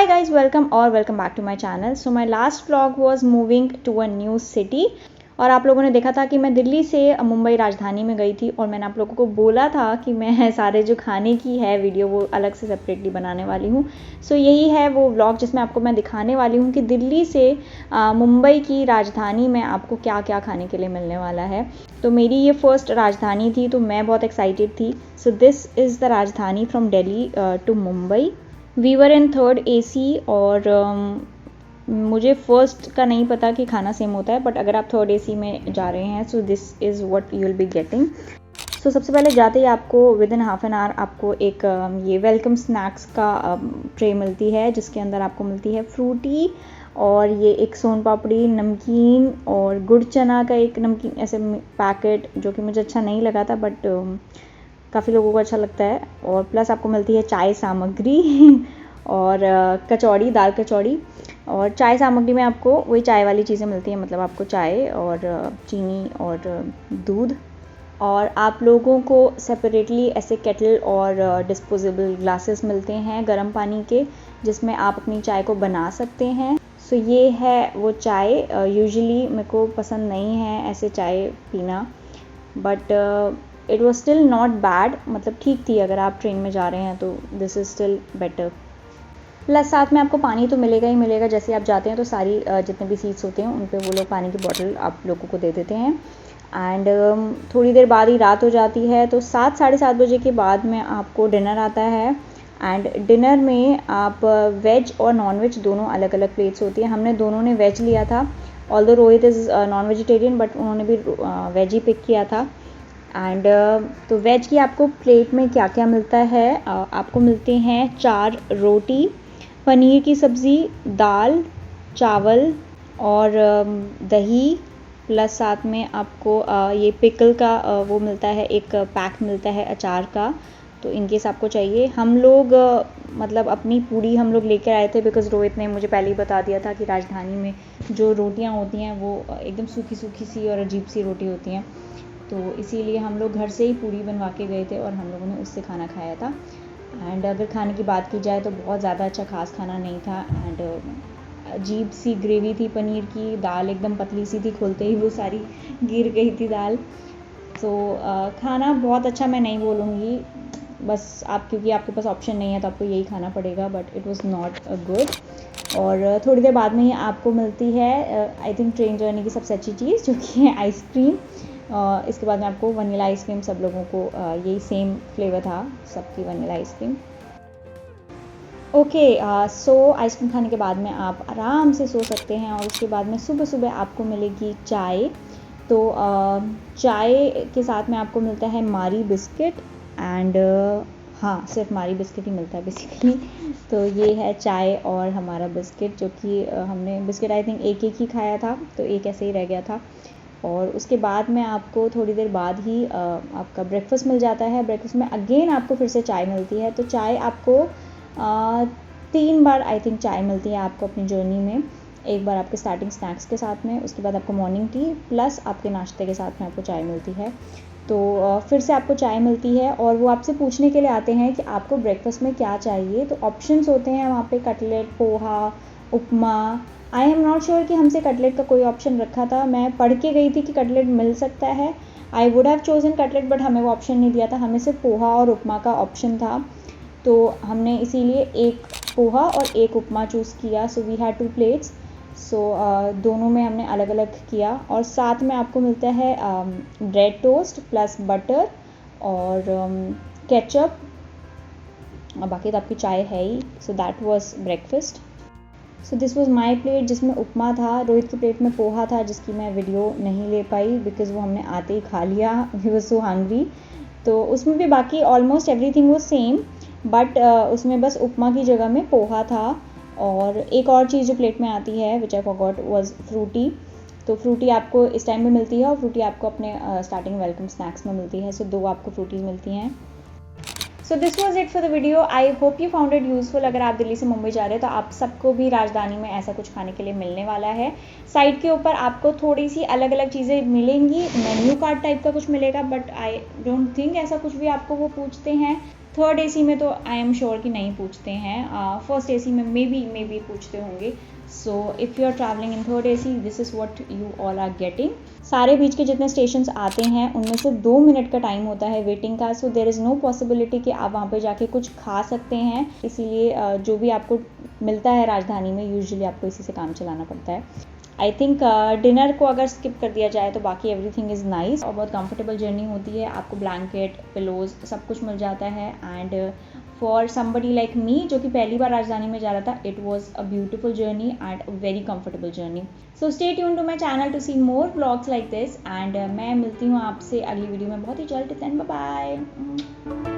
Hi guys, welcome back to my channel. So my last vlog was moving to a new city और आप लोगों ने देखा था कि मैं दिल्ली से मुंबई राजधानी में गई थी और मैंने आप लोगों को बोला था कि मैं सारे जो खाने की है वीडियो वो अलग से सेपरेटली बनाने वाली हूँ. सो यही है वो व्लॉग जिसमें आपको मैं दिखाने वाली हूँ कि दिल्ली से मुंबई की राजधानी में आपको क्या क्या खाने के लिए मिलने वाला है. तो मेरी ये फर्स्ट राजधानी थी तो मैं बहुत एक्साइटेड थी. So this is the Rajdhani from Delhi to Mumbai. We were in third AC और मुझे फर्स्ट का नहीं पता कि खाना सेम होता है, बट अगर आप थर्ड AC में जा रहे हैं so this is what you will be getting. So सबसे पहले जाते ही आपको within half an hour आपको एक ये वेलकम स्नैक्स का ट्रे मिलती है जिसके अंदर आपको मिलती है फ्रूटी और ये एक सोन पापड़ी, नमकीन और गुड़ चना का एक नमकीन ऐसे पैकेट जो कि मुझे अच्छा नहीं लगा था बट काफ़ी लोगों को अच्छा लगता है. और प्लस आपको मिलती है चाय सामग्री और कचौड़ी, दाल कचौड़ी. और चाय सामग्री में आपको वही चाय वाली चीज़ें मिलती हैं, मतलब आपको चाय और चीनी और दूध. और आप लोगों को सेपरेटली ऐसे केटल और डिस्पोजेबल ग्लासेस मिलते हैं गर्म पानी के जिसमें आप अपनी चाय को बना सकते हैं. सो ये है वो चाय. यूजुअली मेरे को पसंद नहीं है ऐसे चाय पीना but it was still not bad, मतलब ठीक थी. अगर आप ट्रेन में जा रहे हैं तो this is still better. Plus साथ में आपको पानी तो मिलेगा ही मिलेगा. जैसे आप जाते हैं तो सारी जितने भी सीट्स होते हैं उन पे वो लोग पानी की बॉटल आप लोगों को दे देते हैं. एंड थोड़ी देर बाद ही रात हो जाती है तो 7 साढ़े 7 बजे के बाद में आपको डिनर आता है. एंड डिनर में आप वेज और नॉन वेज दोनों अलग अलग प्लेट्स होती है. हमने दोनों ने वेज लिया था, although Rohit is non vegetarian but उन्होंने भी वेज ही पिक किया था. एंड तो वेज की आपको प्लेट में क्या क्या मिलता है, आपको मिलते हैं 4 रोटी, पनीर की सब्ज़ी, दाल, चावल और दही. प्लस साथ में आपको ये पिकल का वो मिलता है, एक पैक मिलता है अचार का. तो इन केस आपको चाहिए. हम लोग मतलब अपनी पूड़ी हम लोग लेकर आए थे बिकॉज़ रोहित ने मुझे पहले ही बता दिया था कि राजधानी में जो रोटियां होती हैं वो एकदम सूखी सूखी सी और अजीब सी रोटी होती हैं. तो इसीलिए हम लोग घर से ही पूड़ी बनवा के गए थे और हम लोगों ने उससे खाना खाया था. एंड अगर खाने की बात की जाए तो बहुत ज़्यादा अच्छा खास खाना नहीं था. एंड अजीब सी ग्रेवी थी पनीर की. दाल एकदम पतली सी थी, खोलते ही वो सारी गिर गई थी दाल. तो खाना बहुत अच्छा मैं नहीं बोलूँगी, बस आप क्योंकि आपके पास ऑप्शन नहीं है तो आपको यही खाना पड़ेगा, but it was not good. और थोड़ी देर बाद में ही आपको मिलती है आई थिंक ट्रेन जर्नी की सबसे अच्छी चीज़ जो कि है आइसक्रीम. इसके बाद में आपको वनीला आइसक्रीम, सब लोगों को यही सेम फ्लेवर था सबकी, वनीला आइसक्रीम. ओके, सो आइसक्रीम खाने के बाद में आप आराम से सो सकते हैं. और उसके बाद में सुबह सुबह आपको मिलेगी चाय. तो चाय के साथ में आपको मिलता है मारी बिस्किट. एंड हाँ, सिर्फ मारी बिस्किट ही मिलता है बेसिकली. तो ये है चाय और हमारा बिस्किट, जो कि हमने बिस्किट आई थिंक एक ही खाया था तो एक ऐसे ही रह गया था. और उसके बाद में आपको थोड़ी देर बाद ही आपका ब्रेकफास्ट मिल जाता है. ब्रेकफास्ट में अगेन आपको फिर से चाय मिलती है. तो चाय आपको 3 बार आई थिंक चाय मिलती है आपको अपनी जर्नी में. एक बार आपके स्टार्टिंग स्नैक्स के साथ में, उसके बाद आपको मॉर्निंग टी, प्लस आपके नाश्ते के साथ में आपको चाय मिलती है. तो फिर से आपको चाय मिलती है और वो आपसे पूछने के लिए आते हैं कि आपको ब्रेकफास्ट में क्या चाहिए. तो ऑप्शंस होते हैं वहाँ पे cutlet, poha, upma. I am not sure कि हमसे कटलेट का कोई ऑप्शन रखा था. मैं पढ़ के गई थी कि कटलेट मिल सकता है. I would have chosen cutlet but हमें वो ऑप्शन नहीं दिया था. हमें सिर्फ पोहा और उपमा का ऑप्शन था. तो हमने इसीलिए एक पोहा और एक उपमा चूज़ किया. So we had 2 plates. So दोनों में हमने अलग अलग किया. और साथ में आपको मिलता है ब्रेड टोस्ट प्लस बटर और केचप. बाकी तो आपकी चाय है ही. So that was breakfast. So this was my plate जिसमें उपमा था. रोहित की प्लेट में पोहा था जिसकी मैं वीडियो नहीं ले पाई बिकॉज़ वो हमने आते ही खा लिया. We were so hungry. तो उसमें भी बाकी almost everything was same but उसमें बस उपमा की जगह में पोहा था. और एक और चीज़ जो प्लेट में आती है विच आई फॉरगॉट वाज फ्रूटी. तो फ्रूटी आपको इस टाइम में मिलती है और फ्रूटी आपको अपने स्टार्टिंग वेलकम स्नैक्स में मिलती है. सो 2 आपको फ्रूटीज मिलती हैं. So this was it for the video. I hope you found it useful. अगर आप दिल्ली से मुंबई जा रहे हैं तो आप सबको भी राजधानी में ऐसा कुछ खाने के लिए मिलने वाला है. साइड के ऊपर आपको थोड़ी सी अलग अलग चीज़ें मिलेंगी. मेन्यू कार्ड टाइप का कुछ मिलेगा बट आई डोंट थिंक ऐसा कुछ भी आपको वो पूछते हैं. थर्ड एसी में तो आई एम श्योर कि नहीं पूछते हैं, फर्स्ट एसी में मे बी पूछते होंगे। So if you are travelling in third AC, this is what you all are getting. सारे बीच के जितने स्टेशंस आते हैं उनमें से 2 मिनट का टाइम होता है वेटिंग का, so there is no possibility कि आप वहाँ पे जाके कुछ खा सकते हैं। इसीलिए जो भी आपको मिलता है राजधानी में, यूजुअली आपको इसी से काम चलाना पड़ता है। आई थिंक डिनर को अगर स्किप कर दिया जाए तो बाकी एवरीथिंग इज़ नाइस, और बहुत कंफर्टेबल जर्नी होती है। आपको ब्लैंकेट, पिलोज सब कुछ मिल जाता है। And for somebody like me जो कि पहली बार राजधानी में जा रहा था, it was a beautiful journey and a very comfortable journey. So stay tune to my channel to see more vlogs like this, and मैं मिलती हूँ आपसे अगली वीडियो में बहुत ही जल्द। Bye bye.